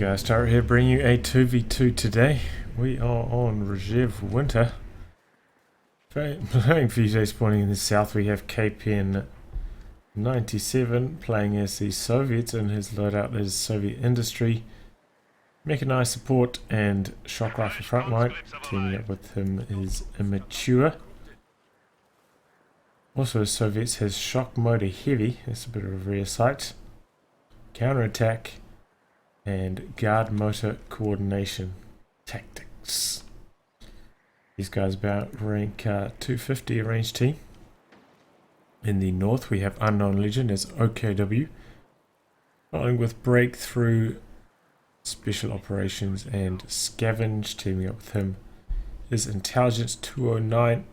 Hey guys, Tyra here, bringing you a 2v2 today. We are on Rzhev Winter. Playing for you today, spawning in the south. We have Kpen97 playing as the Soviets, and his loadout is Soviet industry, mechanized support, and shock rifle frontline. Teaming up with him is Immature. Also, Soviets has shock motor heavy, that's a bit of a rare sight, counterattack, and guard motor coordination tactics. These guys about rank 250 a range team. In the north we have Unknown Legend as OKW, following with Breakthrough, Special Operations, and Scavenge. Teaming up with him is Intelligence209,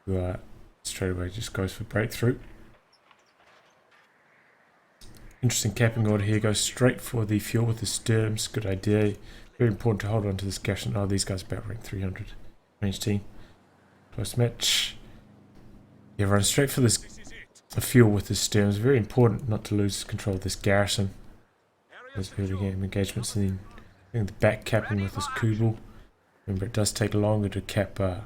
who straight away just goes for Breakthrough. Interesting capping order here, goes straight for the fuel with the Sturms. Good idea. Very important to hold on to this gas. Oh, these guys about rank 300. Range team. Close match. Yeah, run straight for this fuel with the Sturms. Very important not to lose control of this garrison. There's early game engagements, and then the back capping with this Kubel. Remember, it does take longer to cap high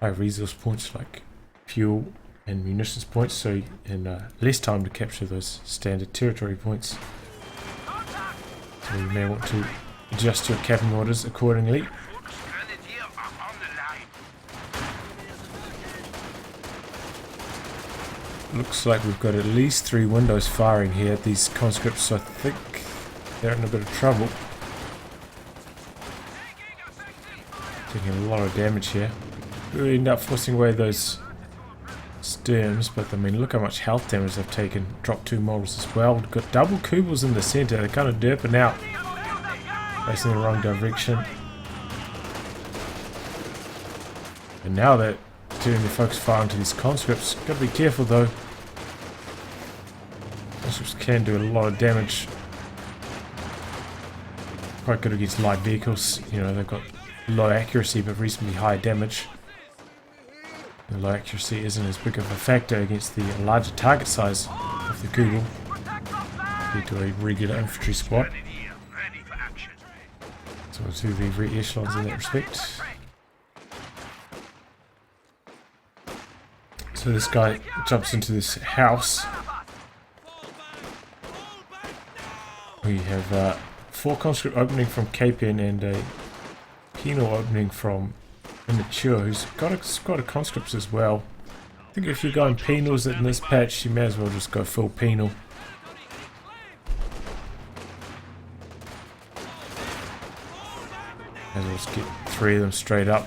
resource points like fuel and munitions points, so and less time to capture those standard territory points. So you may want to adjust your capping orders accordingly. Looks like we've got at least 3 windows firing here at these conscripts, so I think they're in a bit of trouble. Taking a lot of damage here. We'll end up forcing away those Sturms, but I mean, look how much health damage they've taken. Dropped 2 models as well. We've got double Kubels in the center. They're kind of derping out, facing the wrong direction. And now they're turning the focus fire into these conscripts. Gotta be careful though. Conscripts can do a lot of damage. Quite good against light vehicles. You know, they've got low accuracy but reasonably high damage. The low accuracy isn't as big of a factor against the larger target size of the Google compared to a regular infantry squad. So we'll do the re-echelons in that respect. So this guy jumps into this house. We have 4 conscript opening from Kpen and a penal opening from Immature, who's got a squad of conscripts as well. I think if you're going penals in this patch, you may as well just go full penal. May as well just get 3 of them straight up.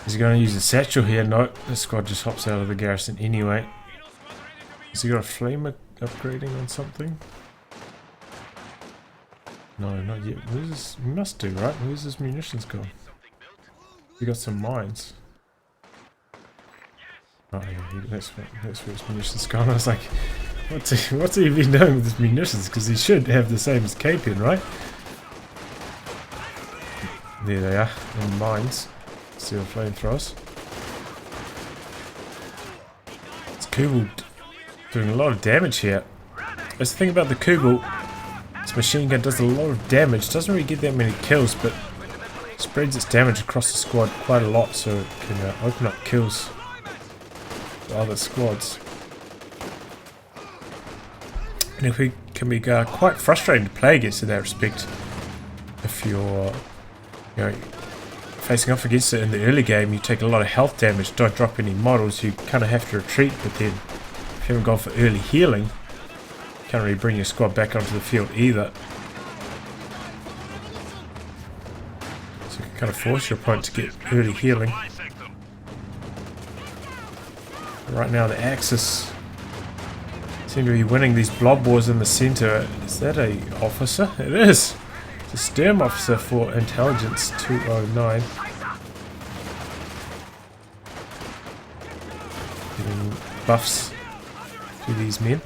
Is he going to use a satchel here? No, this squad just hops out of the garrison anyway. Has he got a flame upgrading on something? No, not yet. Where's this? He must do, right? Where's his munitions gone? He got some mines. Oh yeah, that's where his munitions gone. I was like, what's he been doing with his munitions? Because he should have the same as Kpen, right? There they are, in mines. Steel flamethrowers. This Kubel doing a lot of damage here. That's the thing about the Kubel. This machine gun does a lot of damage. Doesn't really get that many kills, but spreads its damage across the squad quite a lot, so it can open up kills for other squads. And if we can be quite frustrating to play against in that respect. If you're, you know, facing off against it in the early game, you take a lot of health damage, don't drop any models, you kind of have to retreat, but then if you haven't gone for early healing, you can't really bring your squad back onto the field either. So you can kind of force your opponent to get early healing. Right now the Axis seem to be winning these blob wars in the center. Is that a officer? It is! The Sturm officer for Intelligence209. Giving buffs to these men.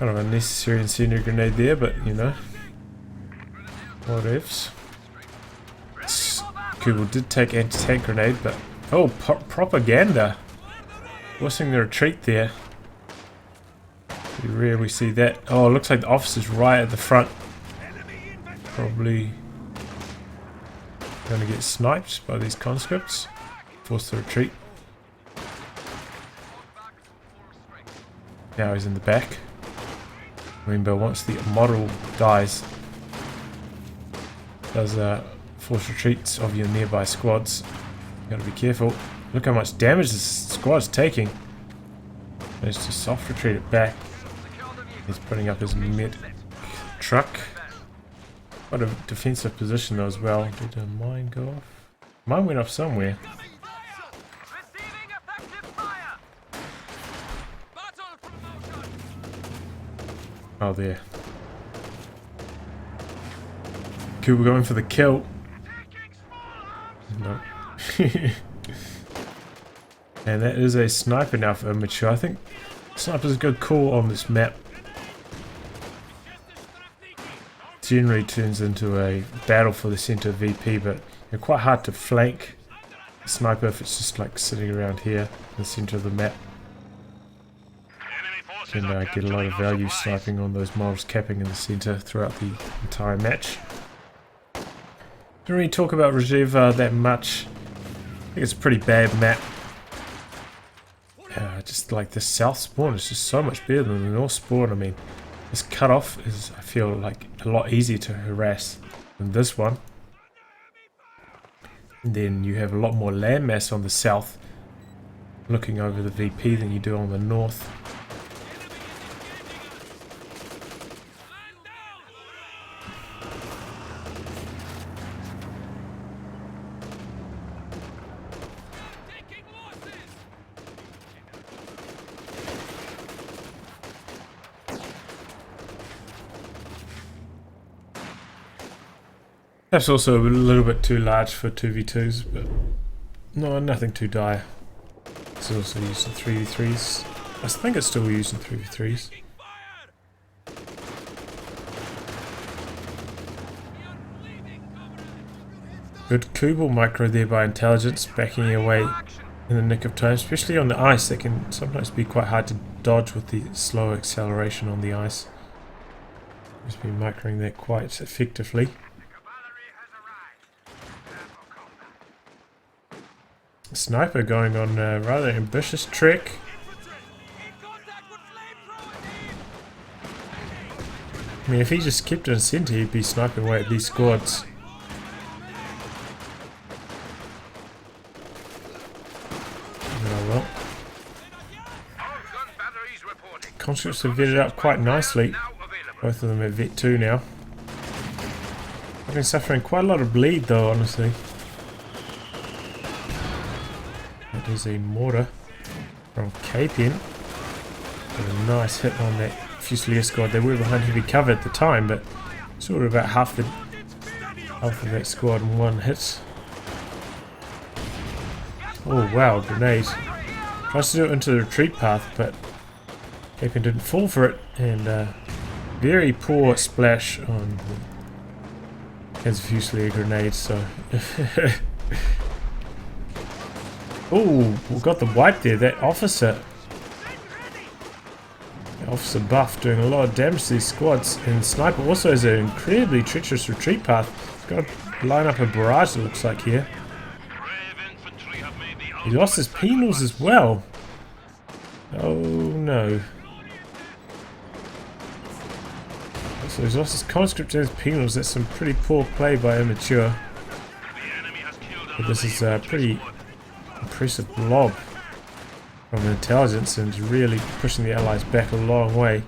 Kind of unnecessary incendiary grenade there, but you know, whatevs. Kubel did take anti-tank grenade, but oh, propaganda, forcing the retreat there. We rarely see that. Oh, it looks like the officer's right at the front. Probably going to get sniped by these conscripts. Force the retreat. Now he's in the back. Rainbow, once the model dies, does force retreats of your nearby squads. You gotta be careful. Look how much damage this squad's taking. Managed to soft retreat it back. He's putting up his mid truck. Quite a defensive position though as well. Did a mine go off? Mine went off somewhere. Oh, there. Cool, going for the kill. No. And that is a sniper now for Immature. I think sniper's a good call on this map. Generally turns into a battle for the center VP, but they're quite hard to flank a sniper if it's just like sitting around here in the center of the map. You can get a lot of value sniping on those models capping in the center throughout the entire match. Don't really talk about Rzhev that much. I think it's a pretty bad map. Just like the south spawn is just so much better than the north spawn. I mean, this cutoff is, I feel like, a lot easier to harass than this one. And then you have a lot more landmass on the south looking over the VP than you do on the north. That's also a little bit too large for 2v2s, but no, nothing too dire. It's also used in 3v3s. I think it's still used in 3v3s. Good Kubel micro there by Intelligence, backing away in the nick of time, especially on the ice. They can sometimes be quite hard to dodge with the slow acceleration on the ice. Just been microing that quite effectively. Sniper going on a rather ambitious trek. I mean, if he just kept it in center, he'd be sniping away at these squads. Oh well. Conscripts have vetted up quite nicely. Both of them at Vet 2 now. I've been suffering quite a lot of bleed though, honestly. There's a mortar from Kpen. Got a nice hit on that Fusilier squad. They were behind heavy cover at the time, but sort of about half of that squad in one hit. Oh wow, grenade. Tries to do it into the retreat path, but Kpen didn't fall for it, and very poor splash on his Fusilier grenade, so oh, we got the wipe there. That officer buff doing a lot of damage to these squads. And Sniper also has an incredibly treacherous retreat path. He's got to line up a barrage, it looks like here. He lost his penals as well. Oh no. So he's lost his conscript and his penals. That's some pretty poor play by Immature. But this is a pretty impressive blob from Intelligence and really pushing the Allies back a long way.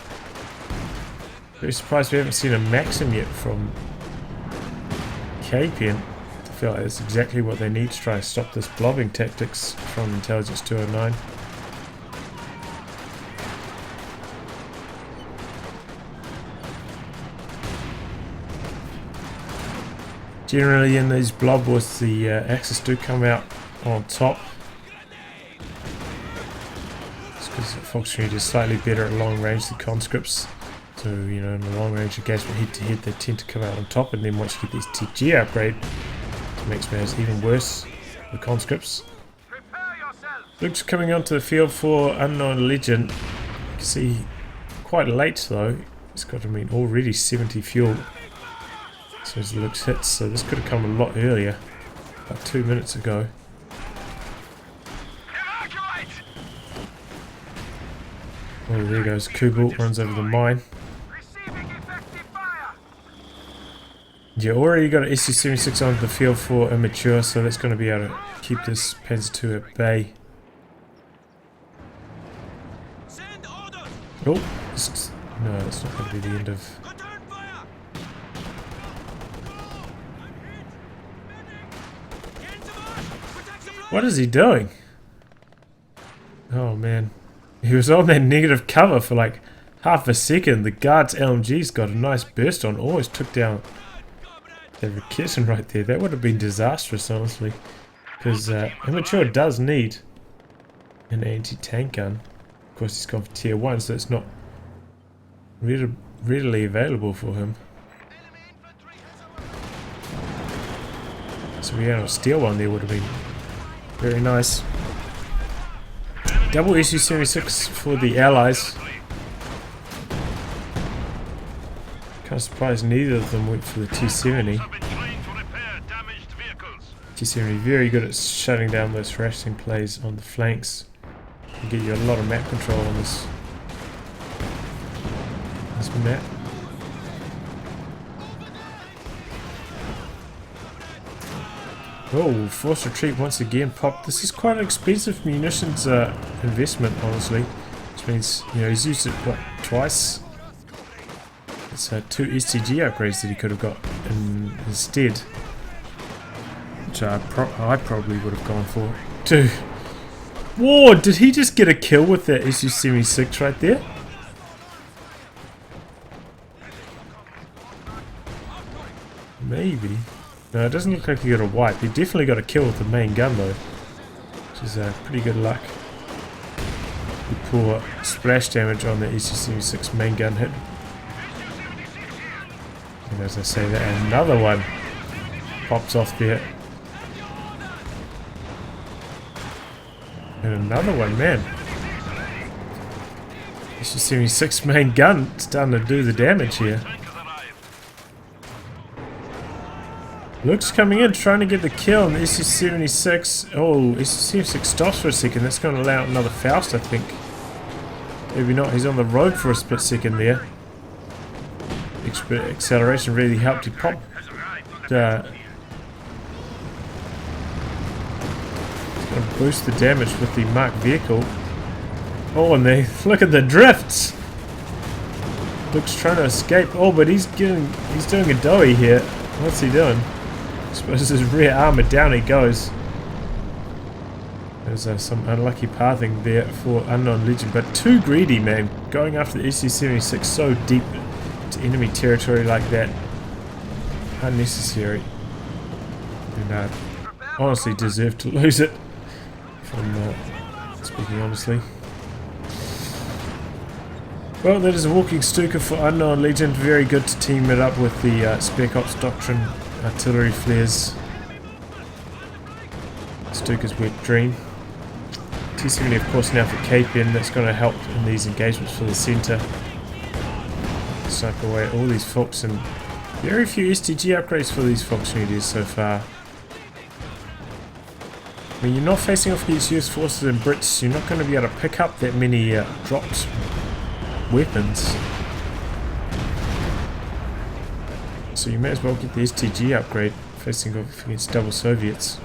Very surprised we haven't seen a Maxim yet from Kpen. I feel like that's exactly what they need to try and stop this blobbing tactics from Intelligence209. Generally in these blob wars the Axis do come out on top. It's because Fox Unit is slightly better at long range than conscripts. So, you know, in the long range engagement head to head, they tend to come out on top, and then once you get this TG upgrade, it makes matters even worse. The conscripts. Luke's coming onto the field for Unknown Legend. You can see quite late though. He's got, I mean, already 70 fuel. So as Luke's hits, so this could have come a lot earlier, about 2 minutes ago. Oh, there goes Kubel, runs over the mine. Yeah, already got an SU-76 onto the field for Immature, so that's going to be able to keep this Panzer II at bay. Oh, no, that's not going to be the end of... What is he doing? Oh man, he was on that negative cover for like half a second. The guard's LMG's got a nice burst on, almost took down the Raketen right there. That would have been disastrous, honestly, because Immature does need an anti-tank gun. Of course, he's gone for tier 1, so it's not readily available for him. So being able to steal one there would have been very nice. Double SU-76 for the Allies. Kind of surprised neither of them went for the T-70. T-70 very good at shutting down those harassing plays on the flanks. Can get you a lot of map control on this map. Oh, forced retreat once again popped. This is quite an expensive munitions investment, honestly. Which means, you know, he's used it, what, twice? It's 2 STG upgrades that he could have got instead. Which I probably would have gone for. 2. Whoa, did he just get a kill with that SU-76 right there? Maybe. No, it doesn't look like he got a wipe. He definitely got a kill with the main gun though, which is pretty good luck. The poor splash damage on the SU-76 main gun hit. And as I say that, another one pops off there. And another one, man. SU-76 main gun starting to do the damage here. Luke's coming in, trying to get the kill on the SU-76. Oh, SU-76 stops for a second. That's going to allow another Faust, I think. Maybe not. He's on the road for a split second there. Expert acceleration really helped. He popped. He's going to boost the damage with the marked vehicle. Oh, and they look at the drifts. Luke's trying to escape. Oh, but he's doing a doughy here. What's he doing? I suppose his rear armor, down he goes. There's some unlucky pathing there for Unknown Legend, but too greedy, man. Going after the SU-76 so deep to enemy territory like that. Unnecessary. And honestly deserved to lose it. From speaking honestly. Well, that is a walking Stuka for Unknown Legend. Very good to team it up with the Spec Ops Doctrine artillery flares. Stuka's wet dream. T-70 of course now for Kpen. That's going to help in these engagements for the centre. Snipe away all these folks, and very few STG upgrades for these Fox units so far. When you're not facing off against US forces and Brits, you're not going to be able to pick up that many dropped weapons. So you may as well get the STG upgrade facing off against double Soviets.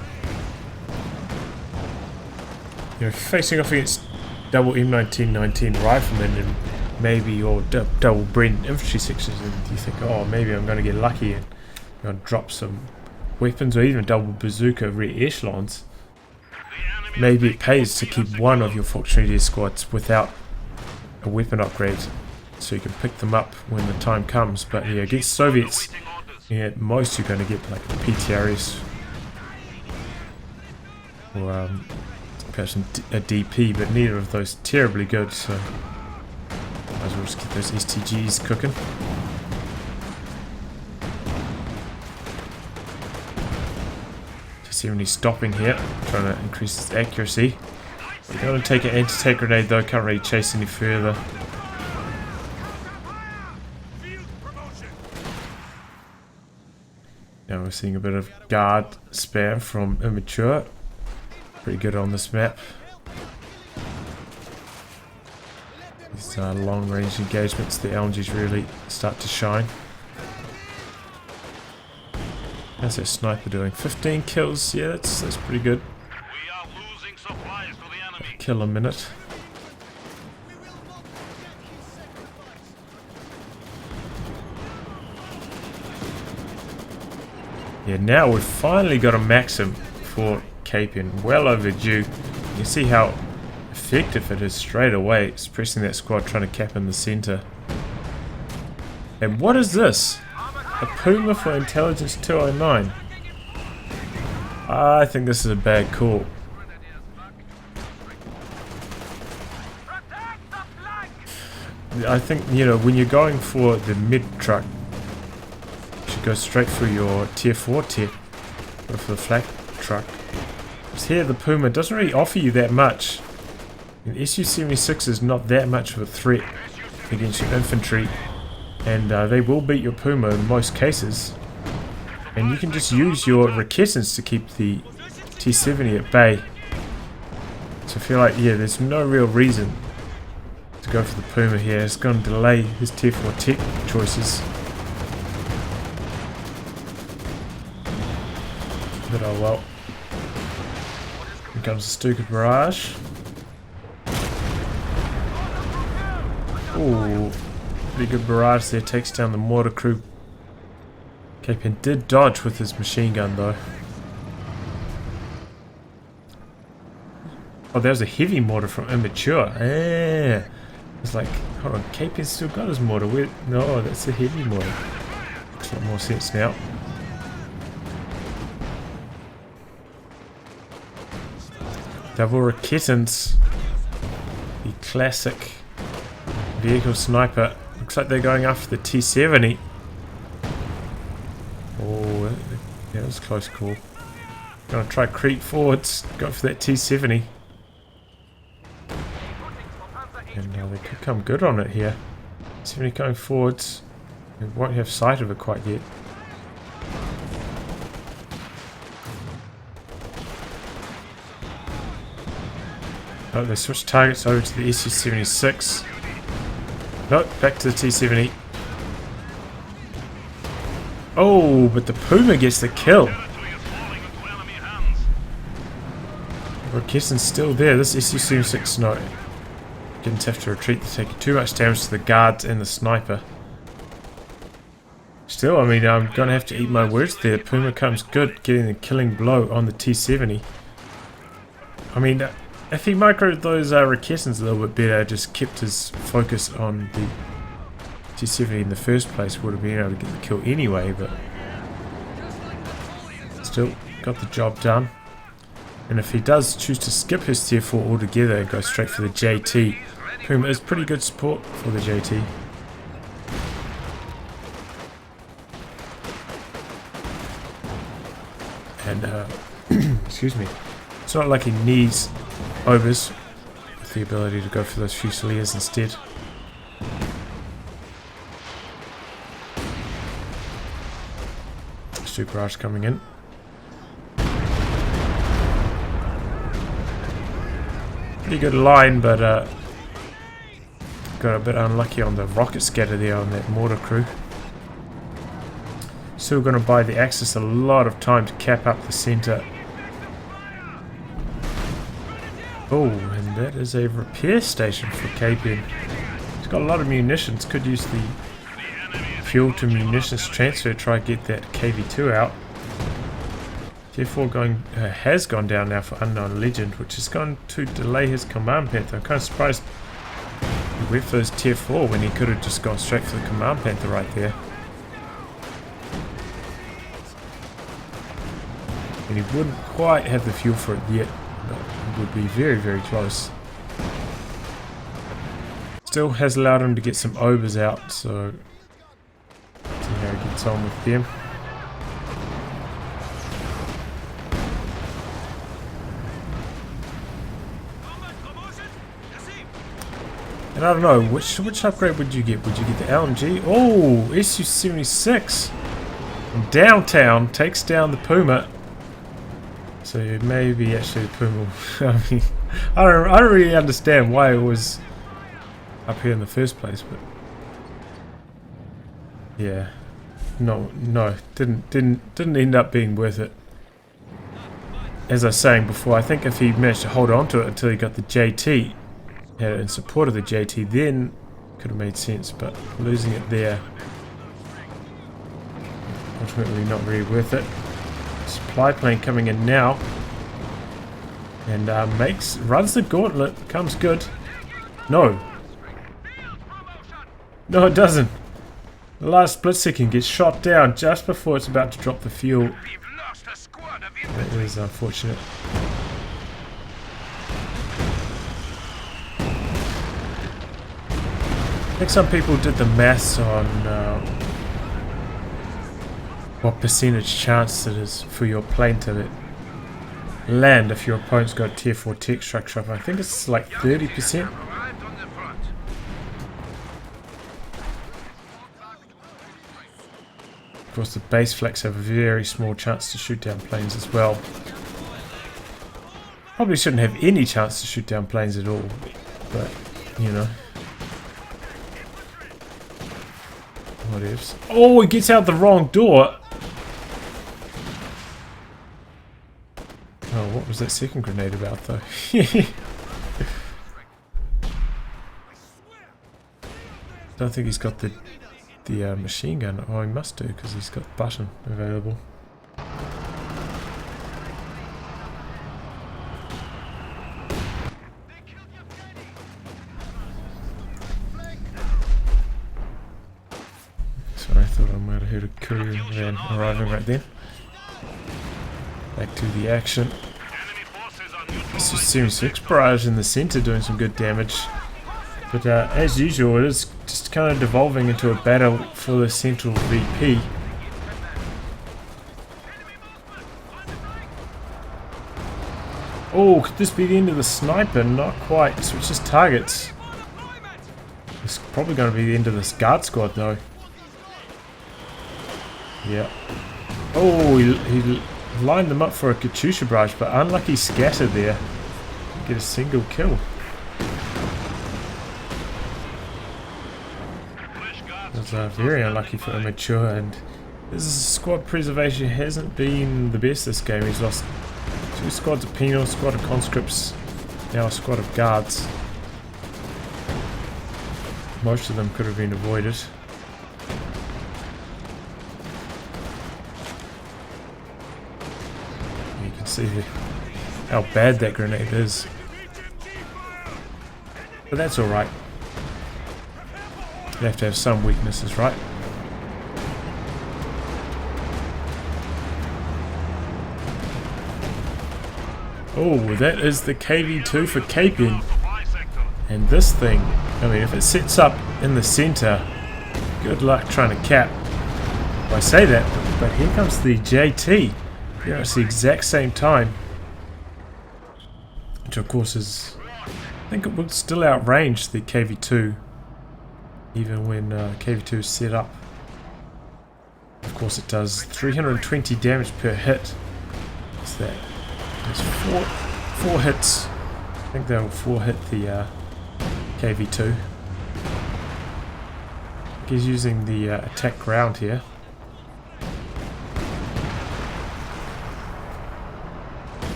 You know, facing off against double M1919 riflemen and maybe your double Brent infantry sections, and you think, oh, maybe I'm going to get lucky and I'm going to drop some weapons, or even double bazooka rear echelons. Maybe it pays to keep one of your Fox Grenadier squads without a weapon upgrade, so you can pick them up when the time comes. But yeah, against Soviets, yeah, at most you're going to get like a PTRS or perhaps a DP, but neither of those terribly good, so might as well just get those STGs cooking. See when he's stopping here, trying to increase his accuracy. We're going to take an anti-tank grenade though, can't really chase any further. Now we're seeing a bit of guard spam from Immature. Pretty good on this map. These long range engagements, the LMGs really start to shine. How's that sniper doing? 15 kills, yeah, that's pretty good. A kill a minute. Yeah, now we've finally got a maxim for Kpen, well overdue. You can see how effective it is straight away, suppressing that squad trying to cap in the center. And what is this? A Puma for Intelligence209. I think this is a bad call. I think, you know, when you're going for the mid truck, you should go straight for your tier 4 tech. Go for the flak truck. Because here the Puma doesn't really offer you that much. And SU-76 is not that much of a threat against your infantry. And they will beat your Puma in most cases. And you can just use your Requesens to keep the T-70 at bay. So I feel like, yeah, there's no real reason to go for the Puma here. It's going to delay his tier 4 tech choices. But oh well. Here comes the Stuka barrage. Ooh. Pretty good barrage there, takes down the mortar crew. Kpen did dodge with his machine gun though. Oh, there's a heavy mortar from Immature. Yeah. It's like, hold on, Kpen's still got his mortar. Where? No, that's a heavy mortar. Makes a lot more sense now. Double Requesens. The classic vehicle sniper. Looks like they're going after the T-70. Oh, yeah, that was a close call. Gonna try creep forwards, go for that T-70. And they could come good on it here. 70 going forwards. We won't have sight of it quite yet. Oh, they switched targets over to the SU-76. Nope, back to the T-70. Oh, but the Puma gets the kill. Requesens still there. This SU-76, no. Didn't have to retreat. They're taking too much damage to the guards and the sniper. Still, I mean, I'm going to have to eat my words there. Puma comes good, getting the killing blow on the T-70. I mean, if he microed those Requesens a little bit better, just kept his focus on the T-70 in the first place, would have been able to get the kill anyway, but still got the job done. And if he does choose to skip his tier 4 altogether and go straight for the JT, Puma is pretty good support for the JT. And excuse me, it's not like he needs overs with the ability to go for those Fusiliers instead. Super Rush coming in. Pretty good line, but got a bit unlucky on the rocket scatter there on that mortar crew. Still going to buy the Axis a lot of time to cap up the center. Oh, and that is a repair station for Kpen. It's got a lot of munitions. Could use the fuel to munitions transfer. Try to get that KV2 out. Tier 4 has gone down now for Unknown Legend, which is going to delay his Command Panther. I'm kind of surprised he went for his Tier 4 when he could have just gone straight for the Command Panther right there. And he wouldn't quite have the fuel for it yet, but it would be very, very close. still has allowed him to get some overs out, so see how he gets on with them. And I don't know, which upgrade would you get? Would you get the LMG? Oh, SU-76 from downtown takes down the Puma. So maybe actually the Puma. I mean, I don't really understand why it was up here in the first place, but yeah, no, didn't end up being worth it. As I was saying before, I think if he managed to hold on to it until he got the JT, had it in support of the JT, then could have made sense, but losing it there, ultimately not really worth it. Supply plane coming in now, and runs the gauntlet, comes good. No, it doesn't. The last split second gets shot down just before it's about to drop the fuel. That is unfortunate. I think some people did the maths on what percentage chance it is for your plane to land if your opponent's got a tier 4 tech structure up. I think it's like 30%. Of course, the base flags have a very small chance to shoot down planes as well. Probably shouldn't have any chance to shoot down planes at all, but you know. What ifs? Oh, he gets out the wrong door. Oh, what was that second grenade about, though? Don't think he's got the machine gun. Oh, he must do because he's got the button available. Sorry, I thought I might have heard a courier van arriving right then. Back to the action. This is Series 6 barrage in the center doing some good damage. But as usual, it is just kind of devolving into a battle for the central VP. Oh, could this be the end of the sniper? Not quite. Switches targets. It's probably going to be the end of this guard squad, though. Yeah. Oh, he lined them up for a Katyusha barrage, but unlucky scatter there. Get a single kill. It was very unlucky for Immature, and his squad preservation hasn't been the best this game. He's lost 2 squads of penal, squad of conscripts, now a squad of guards. Most of them could have been avoided. You can see how bad that grenade is. But that's alright. You have to have some weaknesses, right? Oh, that is the KV2 for Kpen. And this thing, I mean, if it sits up in the center, good luck trying to cap. Well, I say that, but here comes the JT. Here it's the exact same time. Which of course is, I think it would still outrange the KV2. Even when KV2 is set up. Of course it does 320 damage per hit. What's that? There's four hits. I think they'll 4 hit the KV2. He's using the attack ground here.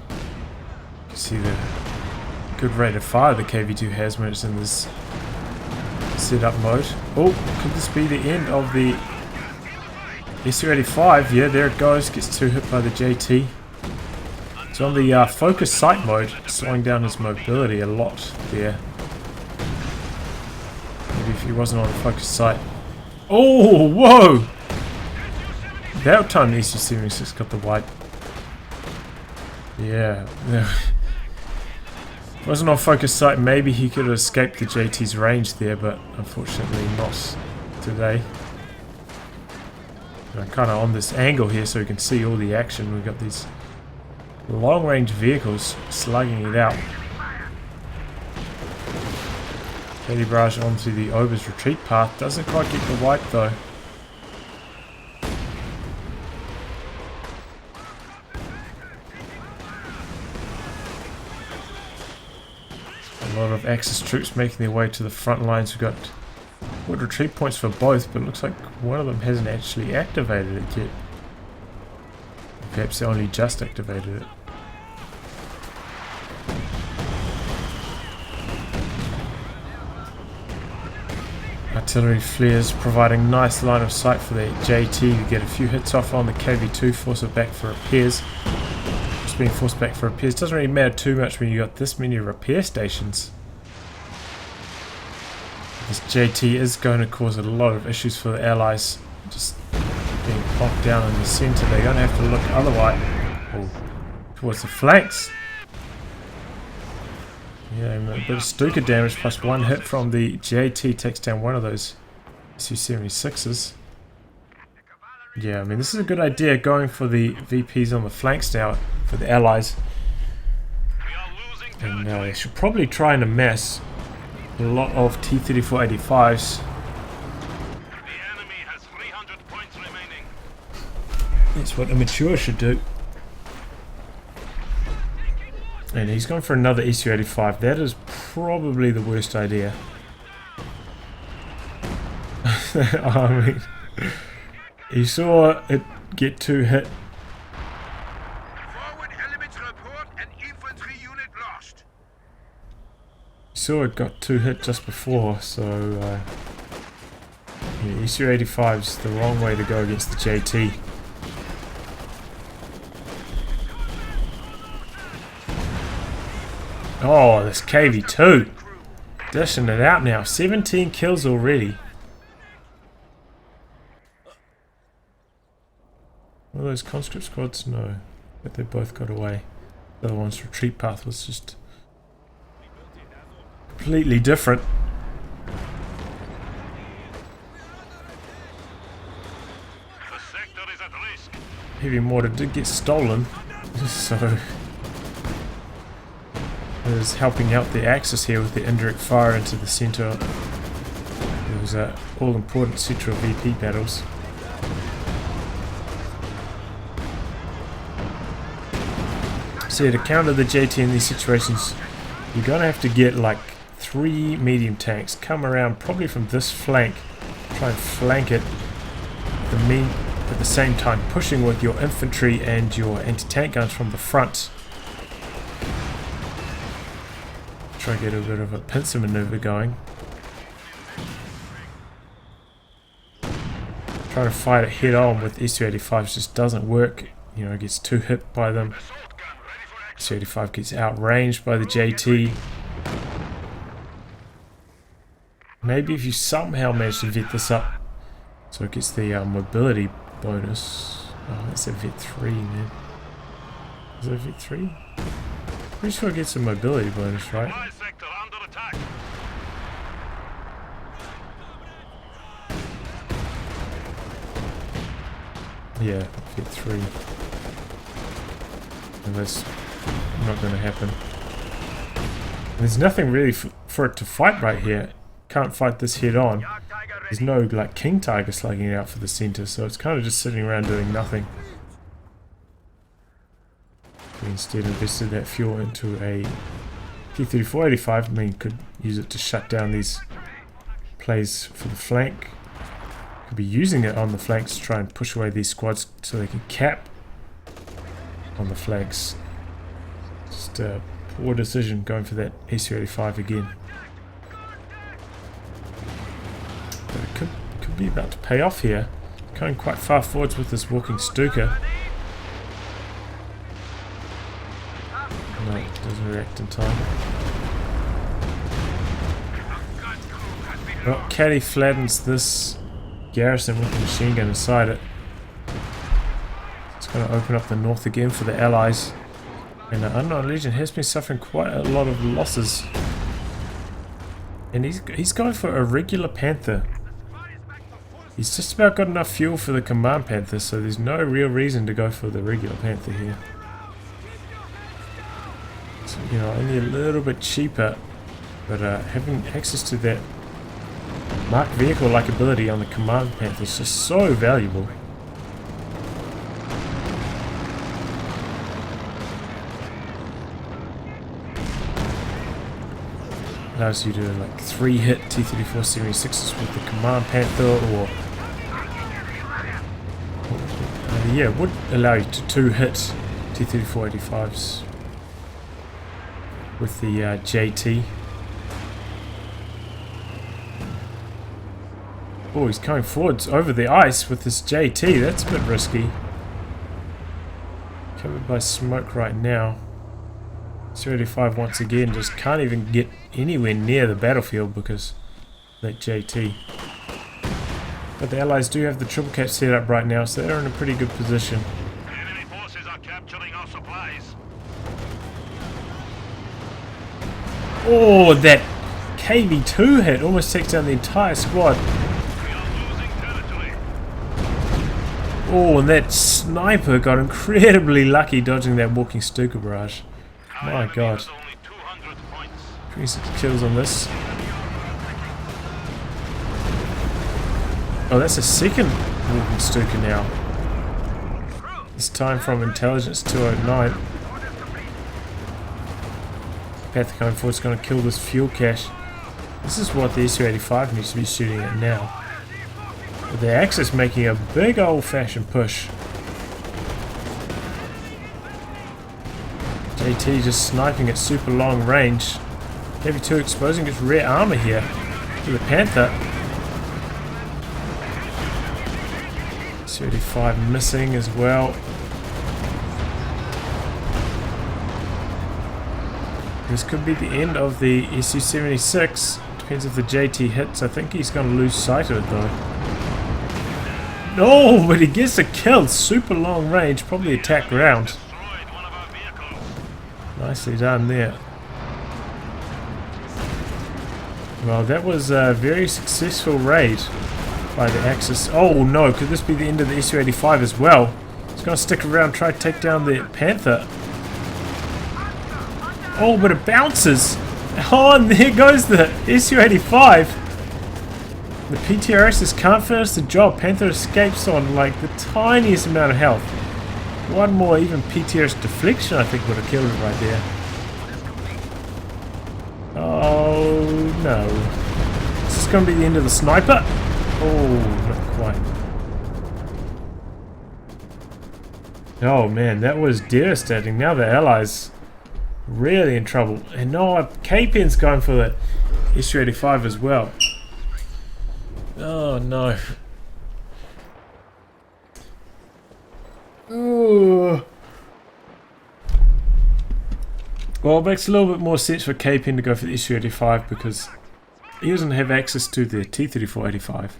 You can see the good rate of fire the KV2 has when it's in this setup mode. Oh, could this be the end of the SU-85? Yeah, there it goes. Gets 2 hit by the JT. It's on the focus sight mode, slowing down his mobility a lot there. Maybe if he wasn't on the focus sight. Oh, whoa! That time the SU-76 got the white. Yeah. Wasn't on focus sight, maybe he could have escaped the JT's range there, but unfortunately not today. And I'm kind of on this angle here so you can see all the action. We've got these long range vehicles slugging it out. Heavy barrage onto the Ober's retreat path. Doesn't quite get the white though. A lot of Axis troops making their way to the front lines. We've got good retreat points for both, but it looks like one of them hasn't actually activated it yet. Perhaps they only just activated it. Artillery flares providing nice line of sight for the JT to get a few hits off on the KV2, force it back for repairs. Just being forced back for repairs doesn't really matter too much when you got this many repair stations. This JT is going to cause a lot of issues for the Allies, just being plonked down in the centre. They're going to have to look otherwise towards the flanks. Yeah, a bit of Stuka damage plus one hit from the JT takes down one of those Su-76s. Yeah, I mean this is a good idea going for the VPs on the flanks now for the Allies. And they should probably try and amass a lot of T-34-85s. That's what Immature should do. And he's going for another Su-85. That is probably the worst idea. I mean, he saw it get 2 hit. Forward elements report an infantry unit lost. He saw it got 2 hit just before, so yeah, Su-85 is the wrong way to go against the JT. Oh, this KV2 dishing it out now. 17 kills already. One of those conscript squads? No. But they both got away. The other one's retreat path was just completely different. Heavy mortar did get stolen, so is helping out the Axis here with the indirect fire into the centre. It was all important central VP battles. So to counter the JT in these situations, you're going to have to get like 3 medium tanks, come around probably from this flank, try and flank it, at the same time pushing with your infantry and your anti-tank guns from the front. Try to get a bit of a pincer maneuver going. Trying to fight it head on with Su-85 just doesn't work. You know, it gets 2 hit by them. Su-85 gets outranged by the JT. Maybe if you somehow manage to vet this up so it gets the mobility bonus. Oh, that's a vet 3, man. Is it a vet 3? Pretty sure it gets a mobility bonus, right? Yeah, vet 3. And that's not going to happen. There's nothing really for it to fight right here. Can't fight this head on. There's no like King Tiger slugging it out for the center, so it's kind of just sitting around doing nothing. We instead invested that fuel into a T-34-85. I mean, could use it to shut down these plays for the flank. Could be using it on the flanks to try and push away these squads so they can cap on the flanks. Just a poor decision going for that Su-85 again. But it could be about to pay off here. Going quite far forwards with this walking Stuka. No, it doesn't react in time. Well, Caddy flattens this garrison with the machine gun inside it. It's going to open up the north again for the Allies. And the Unknown Legion has been suffering quite a lot of losses. And he's going for a regular Panther. He's just about got enough fuel for the Command Panther, so there's no real reason to go for the regular Panther here. So, you know, only a little bit cheaper, but having access to that marked vehicle-like ability on the Command Panther is just so valuable. Allows you to like 3-hit T-34-76s with the Command Panther, or yeah, it would allow you to 2-hit T-34-85s with the JT. Oh, he's coming forwards over the ice with this JT. That's a bit risky. Covered by smoke right now. C-85 once again just can't even get anywhere near the battlefield because of that JT. But the Allies do have the triple catch set up right now, so they're in a pretty good position. Enemy forces are capturing our supplies. Oh, that KV2 hit almost takes down the entire squad. We are losing territory. Oh, and that sniper got incredibly lucky dodging that walking Stuka barrage. My god. 26 kills on this. Oh, that's a second walking Stuka now. This time from Intelligence209. Panther coming forward is going to kill this fuel cache. This is what the Su-85 needs to be shooting at now. But the Axis making a big old-fashioned push. JT just sniping at super long range. KV2 exposing its rear armor here to the Panther. Su-85 missing as well. This could be the end of the Su-76. Depends if the JT hits. I think he's going to lose sight of it though. No, but he gets a kill. Super long range, probably attack round. Nicely done there. Well, that was a very successful raid by the Axis. Oh no, could this be the end of the Su-85 as well? It's going to stick around, try to take down the Panther. Oh, but it bounces. Oh, and there goes the Su-85. The PTRSs can't finish the job. Panther escapes on like the tiniest amount of health. One more even PTRS deflection I think would have killed it right there. Oh no. Is this going to be the end of the sniper? Oh, not quite. Oh man, that was devastating. Now the Allies really in trouble. And no, Kpen's going for the Su-85 as well. Oh no. Ooh. Well, it makes a little bit more sense for Kpen to go for the Su-85 because he doesn't have access to the T-34-85.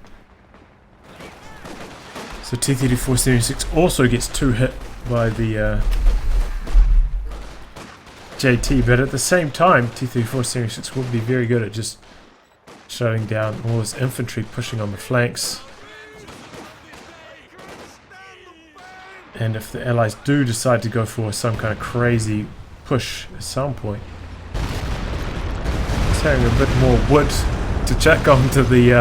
So T-34-76 also gets 2 hit by the JT, but at the same time T-34-76 would be very good at just shutting down all this infantry pushing on the flanks. And if the Allies do decide to go for some kind of crazy push at some point, it's having a bit more wood to chuck onto the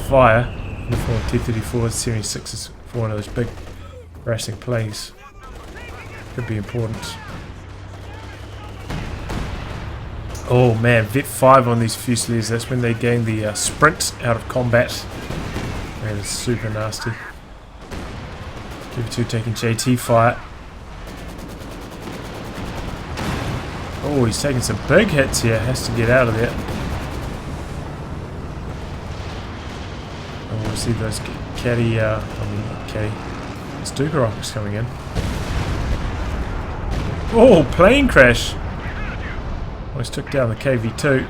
fire before T-34-76 for one of those big racing plays. Could be important. Oh man, Vet 5 on these Fusiliers, that's when they gain the sprint out of combat. That is super nasty. KV2 taking JT fire. Oh, he's taking some big hits here, has to get out of there. Oh, we'll see those Stuka rockets coming in. Oh, plane crash! Almost took down the KV2.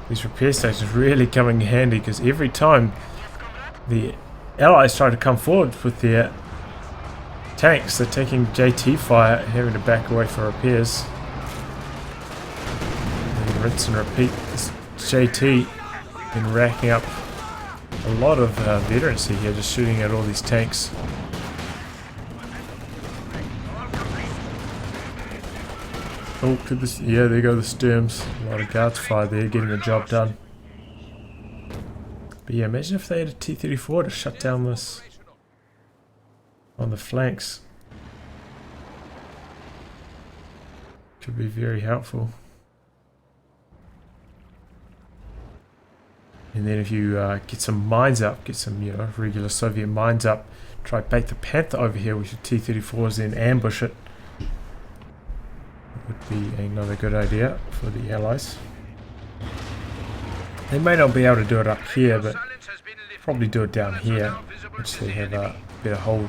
These repair stations really coming in handy because every time the Allies try to come forward with their tanks. They're taking JT fire, having to back away for repairs. And rinse and repeat. This JT been racking up a lot of veterancy here, just shooting at all these tanks. Oh, could this? Yeah, there go the Sturms. A lot of guards fire there, getting the job done. But yeah, imagine if they had a T-34 to shut down this on the flanks. Could be very helpful. And then if you get some mines up, get some regular Soviet mines up, try bait the Panther over here with your T-34s, then ambush it. Would be another good idea for the Allies. They may not be able to do it up here, but probably do it down here, which they have a better hold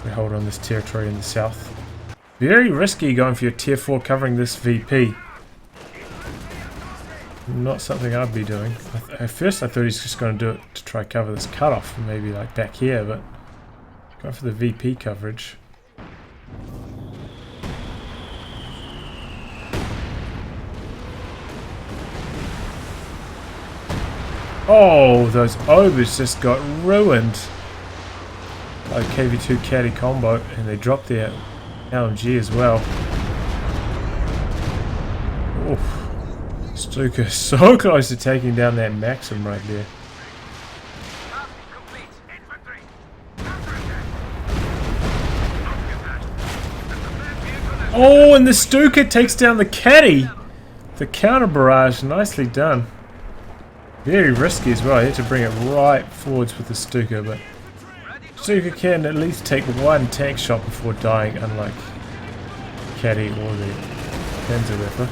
on this territory in the south. Very risky going for your tier 4 covering this VP. Not something I'd be doing. At first I thought he's just going to do it to try cover this cutoff, maybe like back here, but go for the VP coverage. Oh, those Obers just got ruined by KV2 caddy combo, and they dropped their LMG as well. Oof. Stuka so close to taking down that Maxim right there. Oh, and the Stuka takes down the caddy. The counter barrage, nicely done. Very risky as well. I had to bring it right forwards with the Stuka, but Stuka can at least take one tank shot before dying, unlike Caddy or the Panzerwerfer.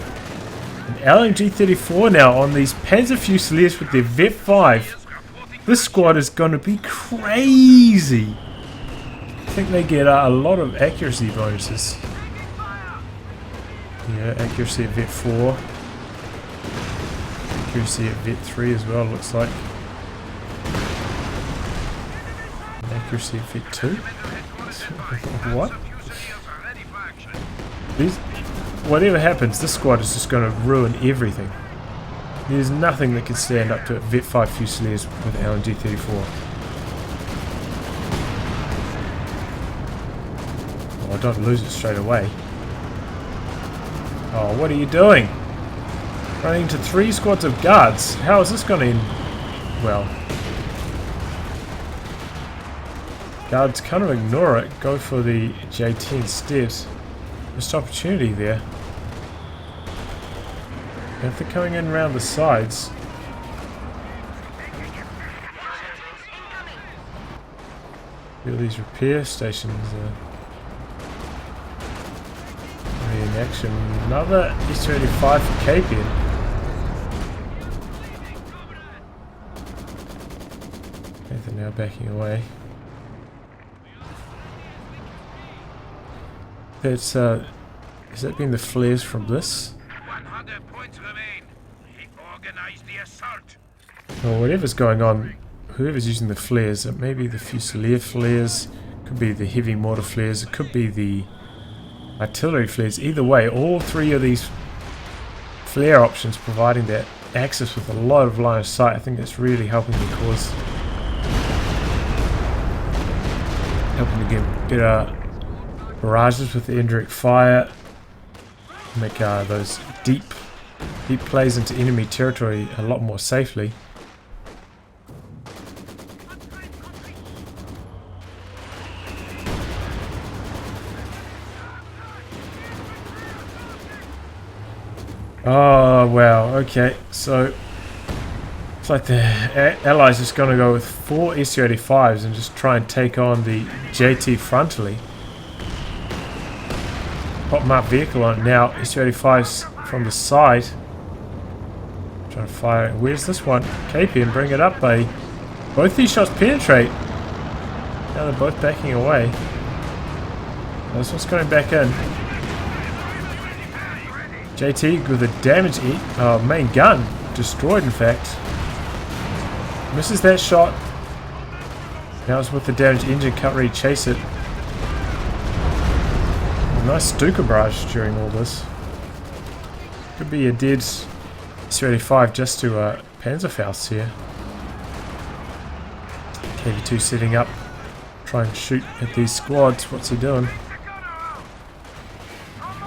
An LMG-34 now on these Panzer Fusiliers with their Vet 5. This squad is going to be crazy. I think they get a lot of accuracy bonuses. Yeah, accuracy at Vet 4. Accuracy at Vet 3 as well, looks like. And accuracy at Vet 2? What? Whatever happens, this squad is just going to ruin everything. There's nothing that can stand up to a Vet 5 Fusiliers with LMG-34. Oh, I don't lose it straight away. Oh, what are you doing? Running into 3 squads of guards. How is this going to end? Well, guards kind of ignore it. Go for the JT instead. Missed opportunity there. And if they're coming in around the sides. Feel these repair stations in action. Another S-35 for Kpen. They're now backing away. That's has that been the flares from this? 100 points remain. He organized the assault. Or whatever's going on, whoever's using the flares, it may be the Fusilier flares, could be the heavy mortar flares, it could be the artillery flares. Either way, all 3 of these flare options providing that access with a lot of line of sight. I think that's really helping the cause. Helping to get better barrages with the indirect fire. Make those deep plays into enemy territory a lot more safely. Oh wow, okay, so it's like the Allies just going to go with 4 SU-85s and just try and take on the JT frontally. Pop map vehicle on it now. SU-85s from the side. Trying to fire. Where's this one? Kpen, bring it up, buddy. Both these shots penetrate. Now they're both backing away. Now this one's coming back in. JT with a damage main gun. Destroyed, in fact. Misses that shot. Now it's with the damaged engine, can't really chase it. Nice Stuka barrage during all this. Could be a dead Su-85 just to Panzerfaust here. Kp2 setting up, try and shoot at these squads. What's he doing?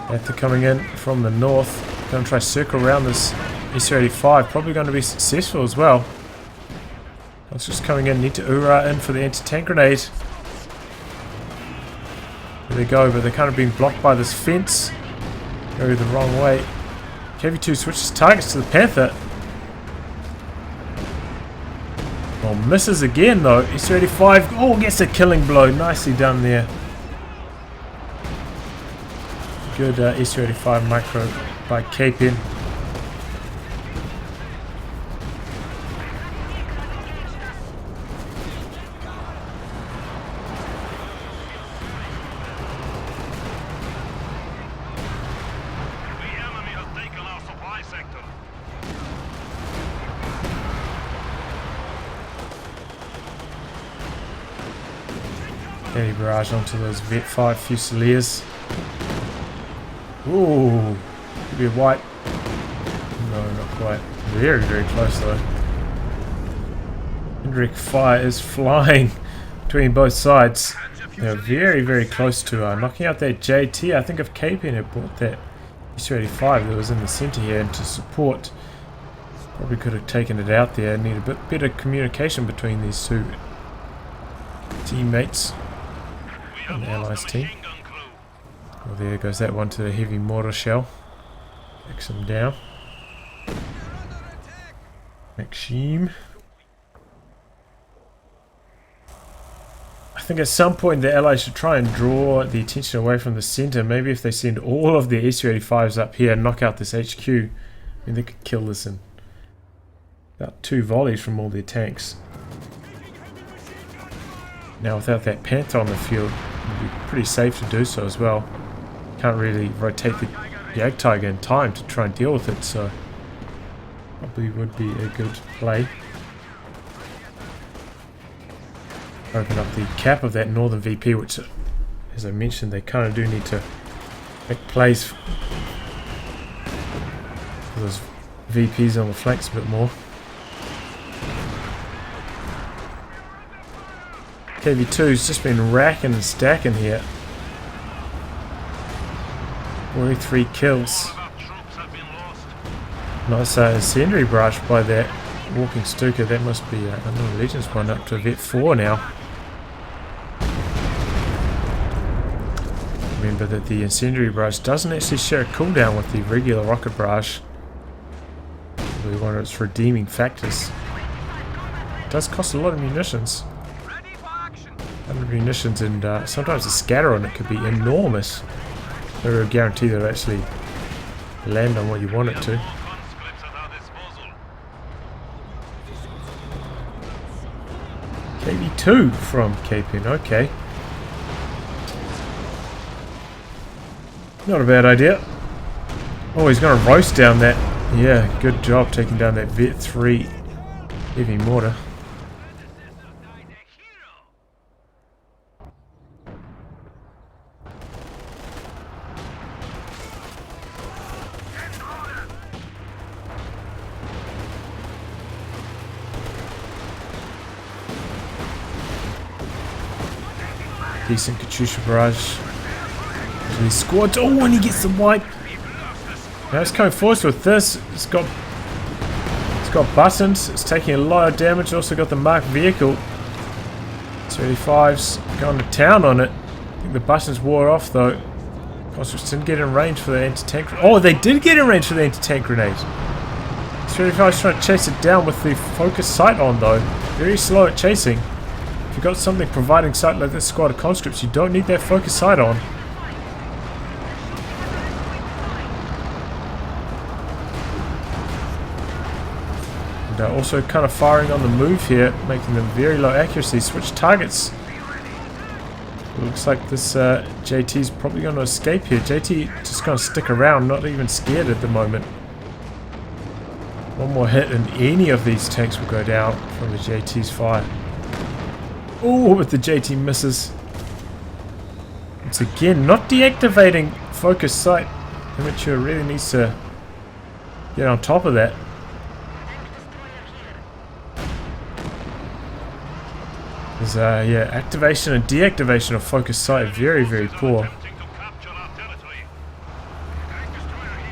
Panther coming in from the north. Going to try to circle around this Su-85. Probably going to be successful as well. It's just coming in. Need to Ura in for the anti-tank grenade. There they go, but they're kind of being blocked by this fence. Go the wrong way. Kp2 switches targets to the Panther. Well, misses again though. Su-85. Oh, gets a killing blow. Nicely done there. Good Su-85 micro by Kpen. Heavy barrage onto those Vet 5 Fusiliers. Ooh, could be a white. No, not quite. Very, very close though. Hendrik fire is flying between both sides. They're very, very close to knocking out that JT. I think if Kpen had bought that Su-85 that was in the center here and to support, probably could have taken it out there. Need a bit better communication between these two teammates. An Allies team. Well, there goes that one to the heavy mortar shell. Takes him down. Maxime. I think at some point the Allies should try and draw the attention away from the center. Maybe if they send all of their Su-85s up here and knock out this HQ, I mean they could kill this in about 2 volleys from all their tanks. Now without that Panther on the field, it would be pretty safe to do so as well. Can't really rotate the Jagdtiger in time to try and deal with it, so probably would be a good play. Open up the cap of that northern VP, which, as I mentioned, they kind of do need to make plays for those VPs on the flanks a bit more. Kv2's just been racking and stacking here. 43 kills. Nice incendiary barrage by that walking Stuka. That must be another Legends one up to Vet 4 now. Remember that the incendiary barrage doesn't actually share a cooldown with the regular rocket barrage. Probably one of its redeeming factors. It does cost a lot of munitions. 100 munitions, and sometimes the scatter on it could be enormous. Never a guarantee that it'll actually land on what you want it to. Kv2 from Kpen, okay. Not a bad idea. Oh, he's going to roast down that. Yeah, good job taking down that Vet 3 heavy mortar. Decent Katyusha barrage. These squads. Oh, and he gets the wipe. Now it's coming forward with this. It's got buttons. It's taking a lot of damage. Also got the marked vehicle. 35's going to town on it. I think the buttons wore off though. Conscripts didn't get in range for the anti-tank. Oh, they did get in range for the anti-tank grenade. 35's trying to chase it down with the focus sight on though. Very slow at chasing. If you've got something providing sight like this squad of conscripts, you don't need that focus sight on. And also kind of firing on the move here, making them very low accuracy. Switch targets. It looks like this JT is probably going to escape here. JT just going to stick around, not even scared at the moment. One more hit and any of these tanks will go down from the JT's fire. Oh, but the JT misses. Once again, not deactivating focus sight. Immature really needs to get on top of that. There's yeah, activation and deactivation of focus sight very, very poor.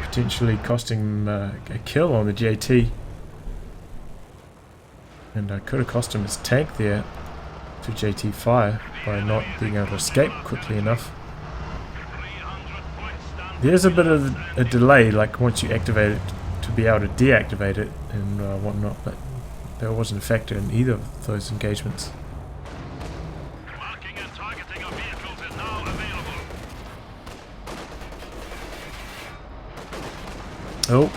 Potentially costing him a kill on the JT. And I could have cost him his tank there to JT fire by not being able to escape quickly enough. There's a bit of a delay, like once you activate it, to be able to deactivate it and whatnot, but that wasn't a factor in either of those engagements. Oh,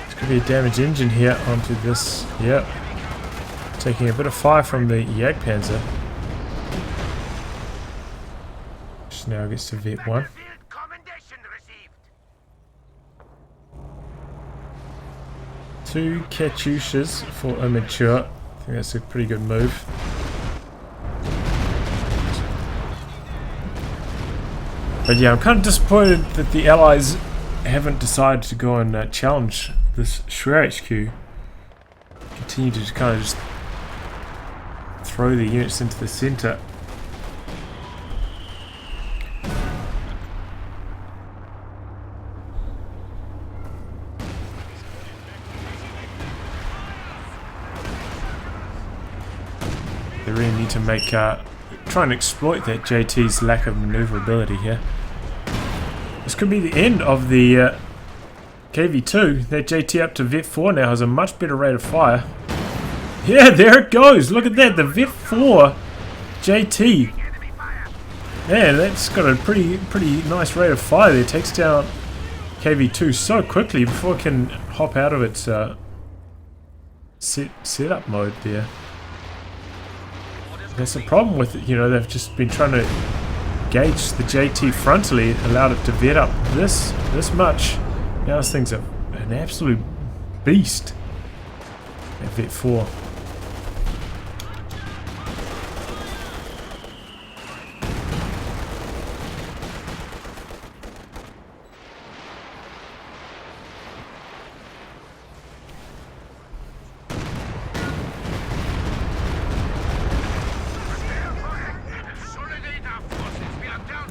it's going to be a damaged engine here onto this. Yep. Taking a bit of fire from the Jagdpanzer. Just now gets to Vet 1. Two Katyushas for Immature. I think that's a pretty good move. But yeah, I'm kind of disappointed that the Allies haven't decided to go and challenge this Rzhev HQ. Continue to just kind of just throw the units into the center. They really need to make try and exploit that JT's lack of maneuverability here. This could be the end of the KV2. That JT up to Vet 4 now has a much better rate of fire. Yeah, there it goes. Look at that. The Vet 4 JT. Man, that's got a pretty nice rate of fire there. Takes down KV2 so quickly before it can hop out of its setup mode there. That's the problem with it. You know, they've just been trying to gauge the JT frontally, allowed it to vet up this much. Now this thing's an absolute beast at Vet 4.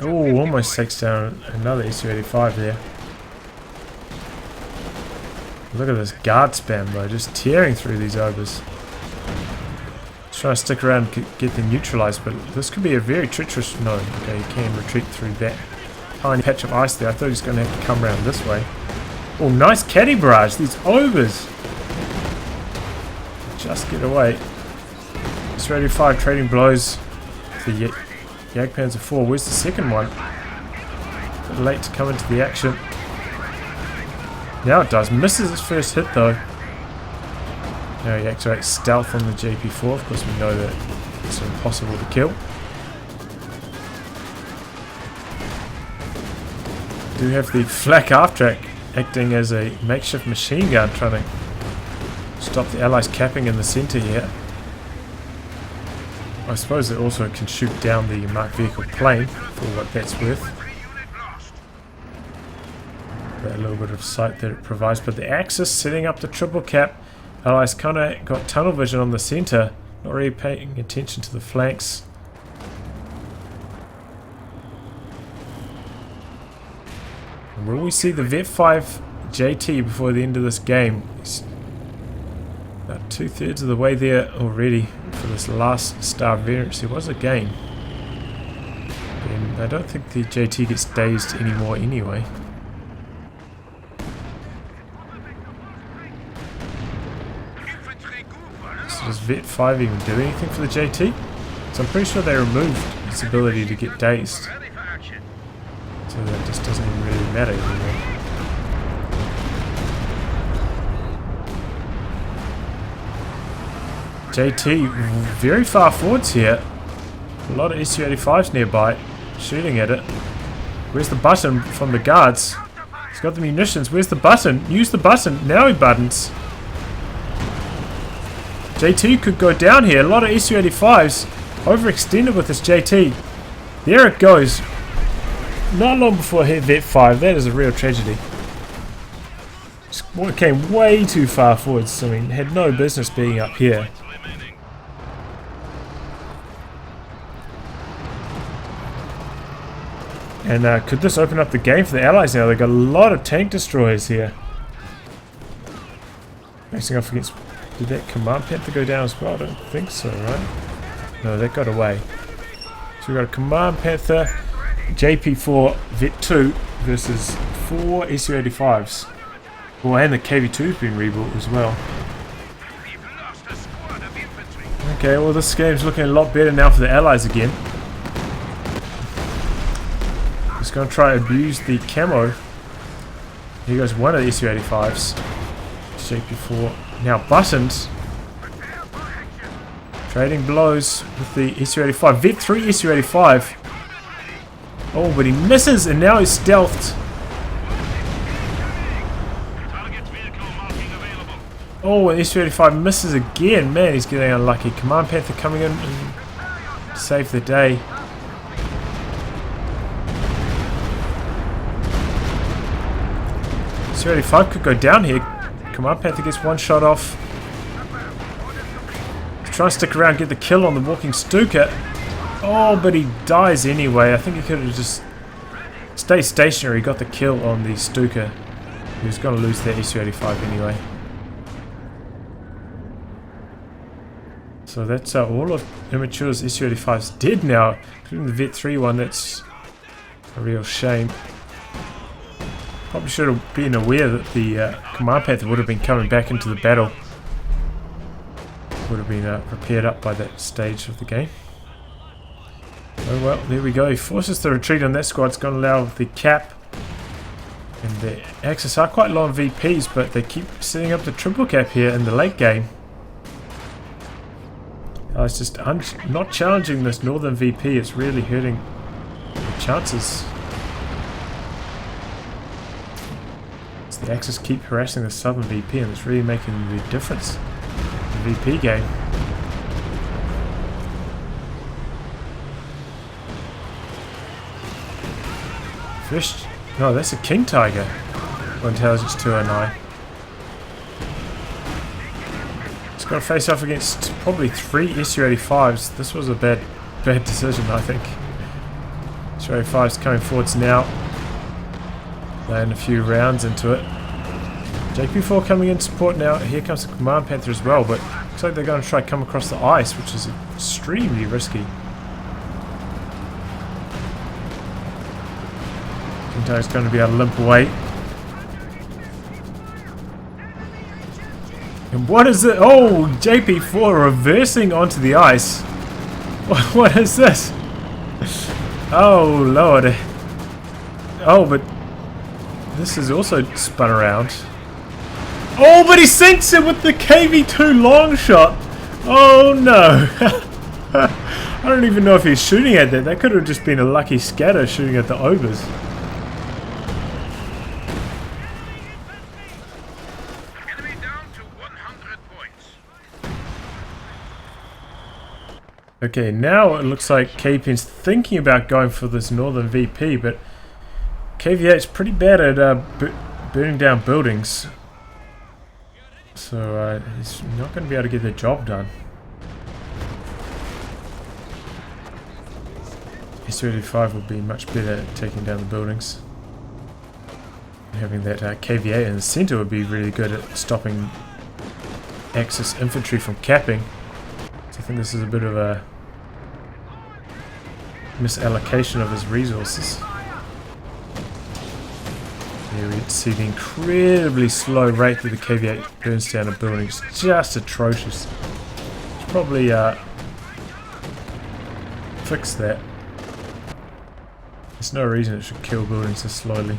Oh, almost takes down another SU-85 there. Look at this guard spam though, just tearing through these ogres. Trying to stick around and get them neutralized, but this could be a very treacherous... No, okay, you can retreat through that tiny patch of ice there. I thought he was going to have to come around this way. Oh, nice caddy barrage, these ogres! Just get away. SU-85 trading blows. The Jagdpanzer 4. Where's the second one? A bit late to come into the action. Now it does. Misses its first hit though. Now he activates stealth on the JP4. Of course we know that it's impossible to kill. Do have the flak half-track acting as a makeshift machine gun trying to stop the Allies capping in the centre here. I suppose it also can shoot down the marked vehicle plane for what that's worth. That little bit of sight that it provides, but the Axis setting up the triple cap. Allies kind of got tunnel vision on the centre, not really paying attention to the flanks. And will we see the Vet 5 JT before the end of this game? It's about 2/3 of the way there already for this last star variance. There was a gain. And I don't think the JT gets dazed anymore anyway. So does Vet 5 even do anything for the JT? So I'm pretty sure they removed its ability to get dazed. So that just doesn't even really matter anymore. JT very far forwards here. A lot of SU-85s nearby shooting at it. Where's the button from the guards? He's got the munitions. Where's the button? Use the button. Now he buttons. JT could go down here. A lot of SU-85s. overextended with this JT. There it goes. Not long before I hit Vet 5. That is a real tragedy. It came way too far forwards. I mean, had no business being up here. And could this open up the game for the Allies now? They've got a lot of tank destroyers here. Facing off against... Did that Command Panther go down as well? I don't think so, right? No, that got away. So we've got a Command Panther, JP4 Vet 2 versus 4 SU-85s. Oh, and the KV2's been rebuilt as well. Okay, well this game's looking a lot better now for the Allies again. Just going to try to abuse the camo. Here goes one of the SU-85s. JP4 now buttoned. Trading blows with the SU-85. Vet 3 SU-85. Oh, but he misses and now he's stealthed. Oh, and SU-85 misses again. Man, he's getting unlucky. Command Panther coming in and save the day. SU-85 could go down here. Command Panther gets one shot off. He's trying to stick around, get the kill on the walking Stuka. Oh, but he dies anyway. I think he could have just stayed stationary, got the kill on the Stuka. He was going to lose that SU-85 anyway. So that's all of Immature's SU-85's dead now, including the Vet 3 one. That's a real shame. Probably should have been aware that the Command Panther would have been coming back into the battle. Would have been prepared up by that stage of the game. Oh well, there we go. He forces the retreat on that squad. It's going to allow the cap and the Axis are quite low on VPs, but they keep setting up the triple cap here in the late game. It's just not challenging this northern VP. It's really hurting the chances. The Axis keep harassing the southern VP, and it's really making the difference in the VP game. First, no, that's a Jagdtiger for Intelligence209. It's got to face off against probably 3 SU-85s. This was a bad decision, I think. SU-85s coming forwards now. Laying a few rounds into it. JP4 coming in support now. Here comes the Command Panther as well, but looks like they're going to try to come across the ice, which is extremely risky. Jagdtiger's going to be able to limp away. And what is it? Oh, JP4 reversing onto the ice. What is this? Oh, Lord. Oh, but this is also spun around. Oh, but he sinks it with the KV2 long shot. Oh no. I don't even know if he's shooting at that. That could have just been a lucky scatter shooting at the overs. Enemy down to 100 points. Okay, now it looks like Kpen's thinking about going for this northern VP, but KV8's pretty bad at burning down buildings. So he's not going to be able to get the job done. SU-85 will be much better at taking down the buildings. Having that KV8 in the center would be really good at stopping Axis infantry from capping. So I think this is a bit of a misallocation of his resources. Here we see the incredibly slow rate that the KV8 burns down a building. It's just atrocious. Should probably fix that. There's no reason it should kill buildings this slowly.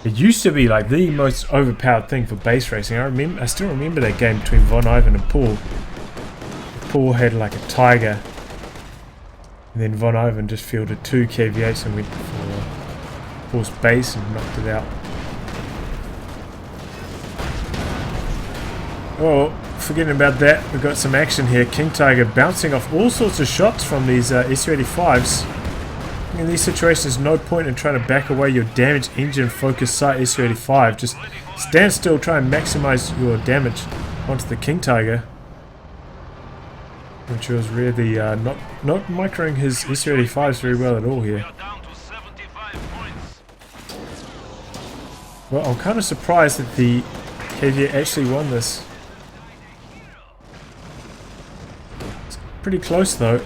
It used to be like the most overpowered thing for base racing. I still remember that game between Von Ivan and Paul. Paul had like a Tiger. And then Von Ivan just fielded 2 KV8s and went for Paul's base and knocked it out. Oh, forgetting about that, we've got some action here. Jagdtiger bouncing off all sorts of shots from these Su-85s. In these situations, no point in trying to back away your damaged engine focused sight Su-85. Just stand still, try and maximize your damage onto the Jagdtiger. Which was really not microing his Su-85s very well at all here. Well, I'm kind of surprised that the KV actually won this. It's pretty close though.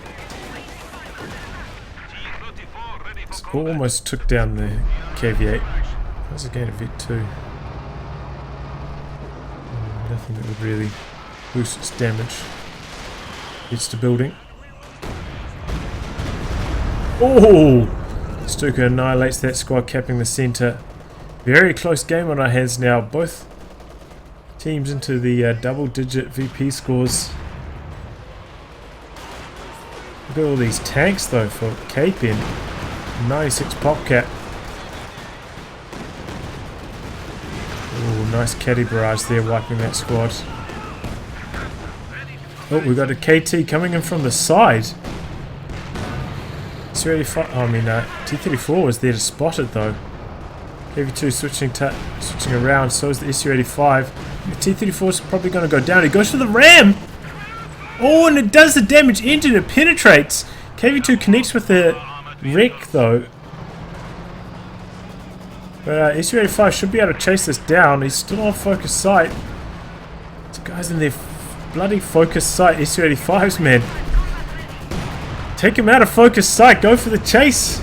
It's almost took down the KV8. That's a gain of V2. Nothing that would really boost its damage. Gets to building. Oh! Stuka annihilates that squad, capping the center. Very close game on our hands now. Both teams into the double-digit VP scores. Look at all these tanks though for Kpen. 96 pop cap. Oh, nice caddy barrage there, wiping that squad. Oh, we've got a KT coming in from the side. T-34 was there to spot it though. KV2 switching around, so is the Su-85. The T-34 is probably going to go down. He goes for the ram! Oh, and it does the damage engine, it penetrates! KV2 connects with the wreck though. But Su-85 should be able to chase this down. He's still on focus sight. This guy's in their bloody focus sight. Su-85s, man. Take him out of focus sight. Go for the chase.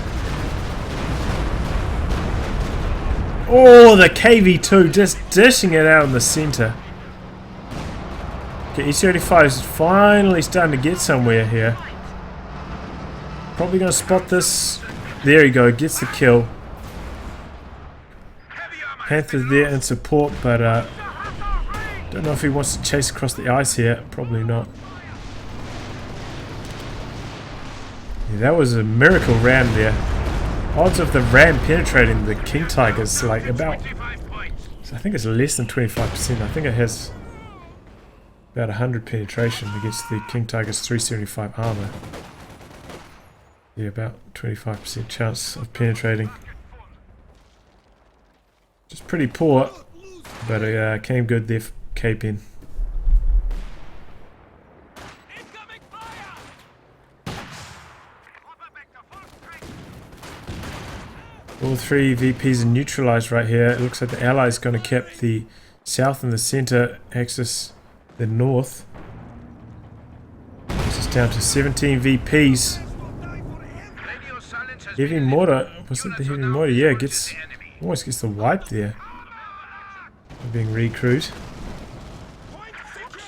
Oh, the KV2 just dishing it out in the center. Okay, Su-85 is finally starting to get somewhere here. Probably going to spot this. There you go. Gets the kill. Panther's there in support, but don't know if he wants to chase across the ice here. Probably not. Yeah, that was a miracle ram there. Odds of the ram penetrating the Jagdtiger is like about, I think it's less than 25%. I think it has about 100 penetration against the Jagdtiger's 375 armor. Yeah, about 25% chance of penetrating. Just pretty poor, but it came good there for Kpen. All three VPs are neutralized right here. It looks like the Allies are going to cap the south and the center axis, the north. This is down to 17 VPs. Heavy mortar, was it the heavy mortar? Yeah, almost gets the wipe there. Being recruit.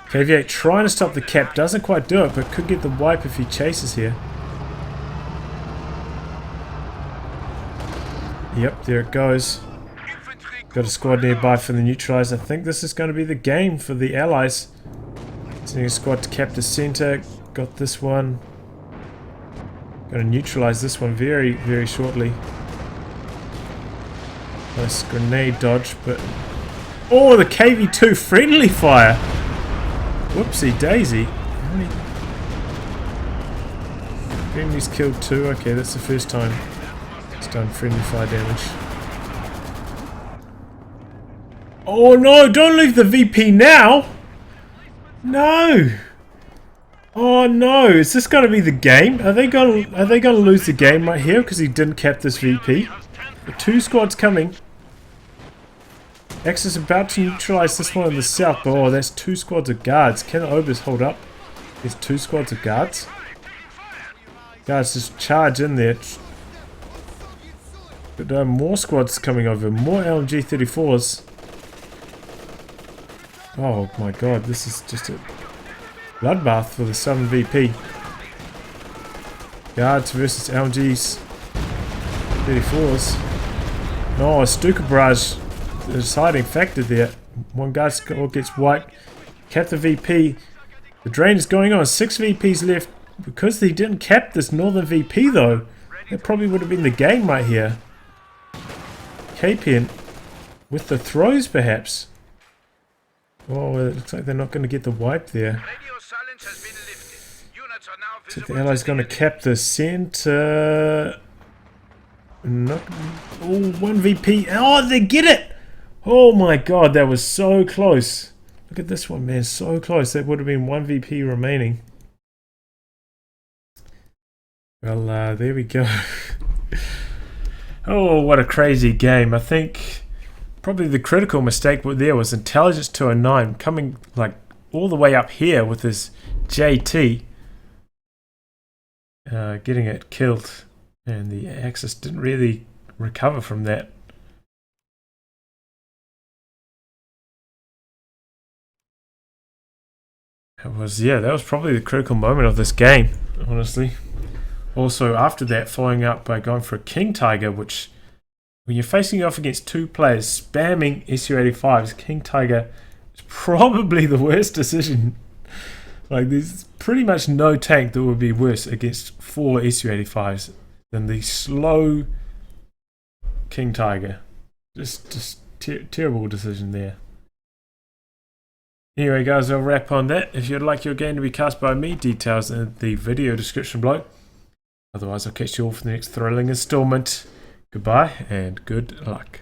KV8 trying to stop the cap, doesn't quite do it, but could get the wipe if he chases here. Yep, there it goes. Got a squad nearby for the neutralizer. I think this is going to be the game for the Allies. Sending a squad to cap the center. Got this one. Going to neutralize this one very, very shortly. Nice grenade dodge, but... Oh, the KV2 friendly fire! Whoopsie daisy. How many... Enemies killed 2. Okay, that's the first time it's done friendly fire damage. Oh no, don't leave the VP now! No! Oh no, is this going to be the game? Are they going to lose the game right here because he didn't cap this VP? The 2 squads coming. Axis about to neutralize this one in the south, but oh, that's 2 squads of guards. Can the Obers hold up? There's 2 squads of guards. Guards just charge in there. But more squads coming over, more LMG 34s. Oh my god, this is just a bloodbath for the Southern VP. Guards versus LMGs 34s. No, a Stuka barrage, the deciding factor there. One guard gets wiped. Cap the VP. The drain is going on. 6 VPs left. Because they didn't cap this Northern VP though, that probably would have been the game right here. Kpen with the throws perhaps. Oh, it looks like they're not going to get the wipe there. Radio silence has been lifted. Units are now So visible. the Allies going to cap the center. Not. Oh, 1 VP. Oh, they get it! Oh my god, that was so close. Look at this one, man. So close. That would have been 1 VP remaining. Well, there we go. Oh, what a crazy game. I think probably the critical mistake there was Intelligence209 coming like all the way up here with this JT. Getting it killed. And the Axis didn't really recover from that. That was probably the critical moment of this game, honestly. Also, after that, following up by going for a King Tiger, which, when you're facing off against two players spamming Su-85s, King Tiger is probably the worst decision. Like, there's pretty much no tank that would be worse against 4 Su-85s than the slow King Tiger. Just terrible decision there. Anyway, guys, I'll wrap on that. If you'd like your game to be cast by me, details in the video description below. Otherwise, I'll catch you all for the next thrilling installment. Goodbye and good luck.